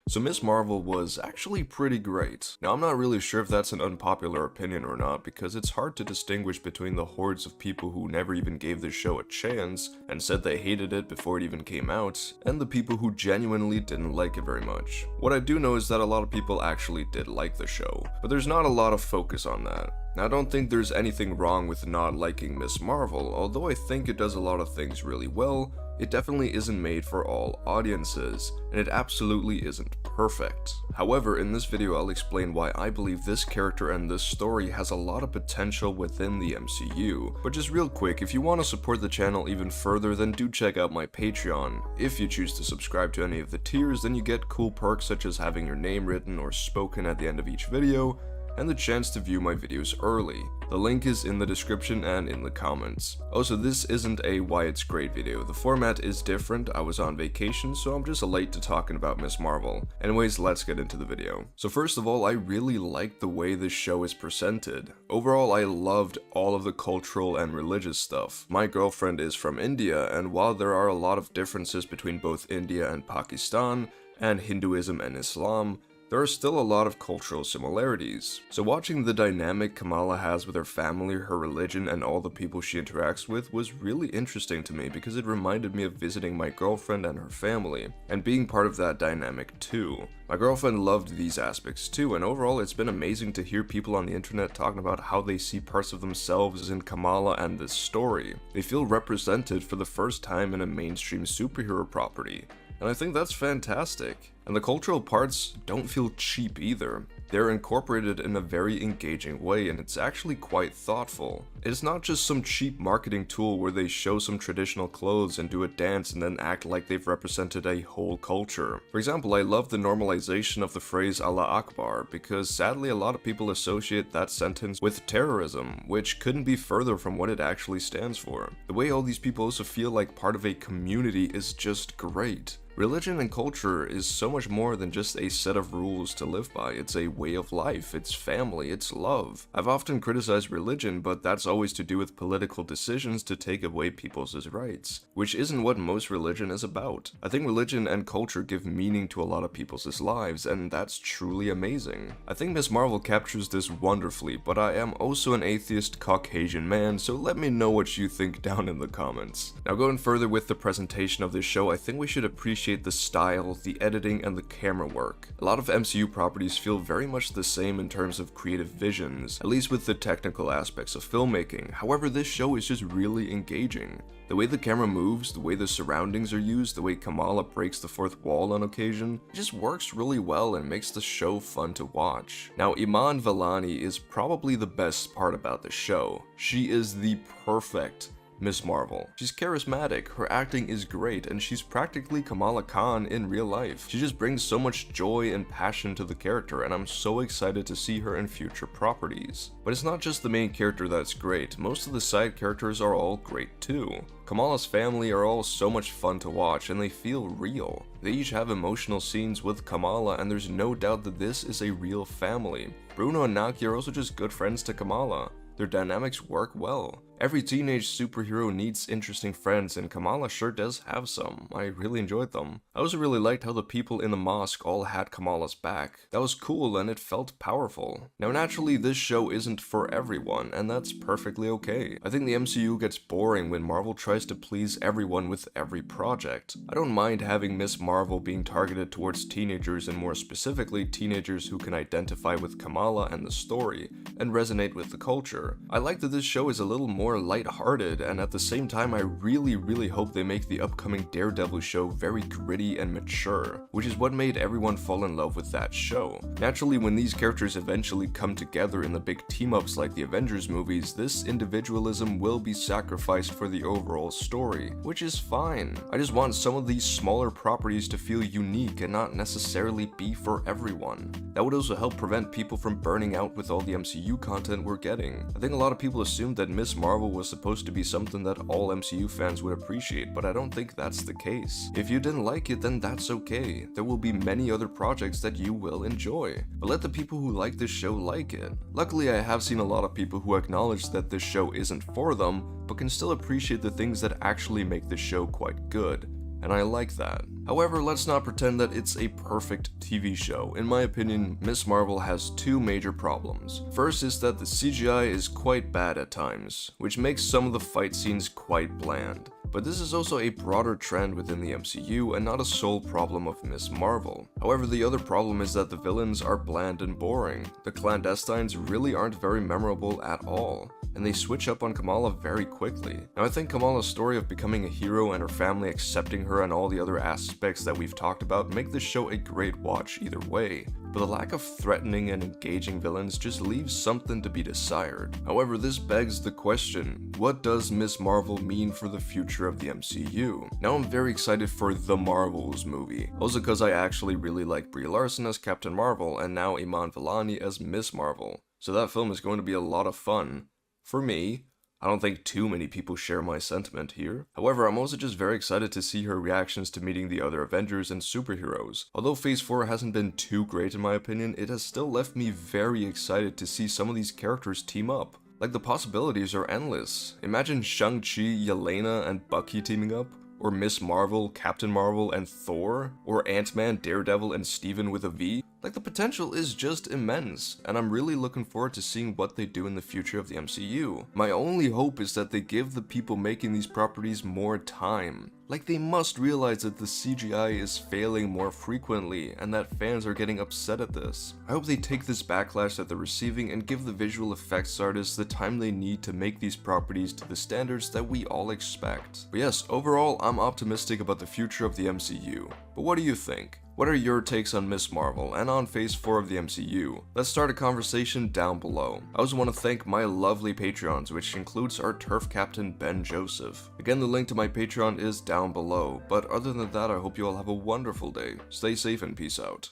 So Miss Marvel was actually pretty great. Now I'm not really sure if that's an unpopular opinion or not, because it's hard to distinguish between the hordes of people who never even gave this show a chance and said they hated it before it even came out, and the people who genuinely didn't like it very much. What I do know is that a lot of people actually did like the show, but there's not a lot of focus on that. Now, I don't think there's anything wrong with not liking Miss Marvel, although I think it does a lot of things really well. It definitely isn't made for all audiences, and it absolutely isn't perfect. However, in this video I'll explain why I believe this character and this story has a lot of potential within the MCU. But just real quick, if you want to support the channel even further, then do check out my Patreon. If you choose to subscribe to any of the tiers, then you get cool perks such as having your name written or spoken at the end of each video, and the chance to view my videos early. The link is in the description and in the comments. Also, this isn't a why it's great video. The format is different. I was on vacation, so I'm just late to talking about Miss Marvel. Anyways, let's get into the video. So first of all, I really liked the way this show is presented. Overall, I loved all of the cultural and religious stuff. My girlfriend is from India, and while there are a lot of differences between both India and Pakistan, and Hinduism and Islam, there are still a lot of cultural similarities. So watching the dynamic Kamala has with her family, her religion, and all the people she interacts with was really interesting to me because it reminded me of visiting my girlfriend and her family, and being part of that dynamic too. My girlfriend loved these aspects too, and overall it's been amazing to hear people on the internet talking about how they see parts of themselves in Kamala and this story. They feel represented for the first time in a mainstream superhero property, and I think that's fantastic. And the cultural parts don't feel cheap either. They're incorporated in a very engaging way, and it's actually quite thoughtful. It's not just some cheap marketing tool where they show some traditional clothes and do a dance and then act like they've represented a whole culture. For example, I love the normalization of the phrase Allah Akbar, because sadly a lot of people associate that sentence with terrorism, which couldn't be further from what it actually stands for. The way all these people also feel like part of a community is just great. Religion and culture is so much more than just a set of rules to live by. It's a way of life, it's family, it's love. I've often criticized religion, but that's always to do with political decisions to take away people's rights, which isn't what most religion is about. I think religion and culture give meaning to a lot of people's lives, and that's truly amazing. I think Miss Marvel captures this wonderfully, but I am also an atheist Caucasian man, so let me know what you think down in the comments. Now going further with the presentation of this show, I think we should appreciate the style, the editing, and the camera work. A lot of MCU properties feel very much the same in terms of creative visions, at least with the technical aspects of filmmaking. However, this show is just really engaging. The way the camera moves, the way the surroundings are used, the way Kamala breaks the fourth wall on occasion, it just works really well and makes the show fun to watch. Now, Iman Vellani is probably the best part about the show. She is the perfect Miss Marvel. She's charismatic, her acting is great, and she's practically Kamala Khan in real life. She just brings so much joy and passion to the character, and I'm so excited to see her in future properties. But it's not just the main character that's great, most of the side characters are all great too. Kamala's family are all so much fun to watch, and they feel real. They each have emotional scenes with Kamala, and there's no doubt that this is a real family. Bruno and Naki are also just good friends to Kamala. Their dynamics work well. Every teenage superhero needs interesting friends, and Kamala sure does have some. I really enjoyed them. I also really liked how the people in the mosque all had Kamala's back. That was cool and it felt powerful. Now naturally this show isn't for everyone, and that's perfectly okay. I think the MCU gets boring when Marvel tries to please everyone with every project. I don't mind having Miss Marvel being targeted towards teenagers, and more specifically teenagers who can identify with Kamala and the story, and resonate with the culture. I like that this show is a little more lighthearted, and at the same time I really hope they make the upcoming Daredevil show very gritty and mature, which is what made everyone fall in love with that show. Naturally, when these characters eventually come together in the big team-ups like the Avengers movies, this individualism will be sacrificed for the overall story, which is fine. I just want some of these smaller properties to feel unique and not necessarily be for everyone. That would also help prevent people from burning out with all the MCU content we're getting. I think a lot of people assumed that Miss Marvel was supposed to be something that all MCU fans would appreciate, but I don't think that's the case. If you didn't like it, then that's okay. There will be many other projects that you will enjoy, but let the people who like this show like it. Luckily, I have seen a lot of people who acknowledge that this show isn't for them, but can still appreciate the things that actually make the show quite good. and I like that. However, let's not pretend that it's a perfect TV show. In my opinion, Ms. Marvel has two major problems. First is that the CGI is quite bad at times, which makes some of the fight scenes quite bland. But this is also a broader trend within the MCU and not a sole problem of Ms. Marvel. However, the other problem is that the villains are bland and boring. The clandestines really aren't very memorable at all, and they switch up on Kamala very quickly. Now, I think Kamala's story of becoming a hero and her family accepting her and all the other aspects that we've talked about make this show a great watch either way, but the lack of threatening and engaging villains just leaves something to be desired. However, this begs the question, what does Ms. Marvel mean for the future of the MCU? Now I'm very excited for The Marvels movie, also because I actually really like Brie Larson as Captain Marvel and now Iman Vellani as Ms. Marvel, so that film is going to be a lot of fun. For me, I don't think too many people share my sentiment here. However, I'm also just very excited to see her reactions to meeting the other Avengers and superheroes. Although Phase 4 hasn't been too great in my opinion, it has still left me very excited to see some of these characters team up. Like, the possibilities are endless. Imagine Shang-Chi, Yelena, and Bucky teaming up, or Ms. Marvel, Captain Marvel, and Thor, or Ant-Man, Daredevil, and Steven with a V. Like, the potential is just immense, and I'm really looking forward to seeing what they do in the future of the MCU. My only hope is that they give the people making these properties more time. Like, they must realize that the CGI is failing more frequently, and that fans are getting upset at this. I hope they take this backlash that they're receiving and give the visual effects artists the time they need to make these properties to the standards that we all expect. But yes, overall, I'm optimistic about the future of the MCU. But what do you think? What are your takes on Ms. Marvel and on Phase 4 of the MCU? Let's start a conversation down below. I also want to thank my lovely Patreons, which includes our turf captain Ben Joseph. Again, the link to my Patreon is down below, but other than that, I hope you all have a wonderful day. Stay safe and peace out.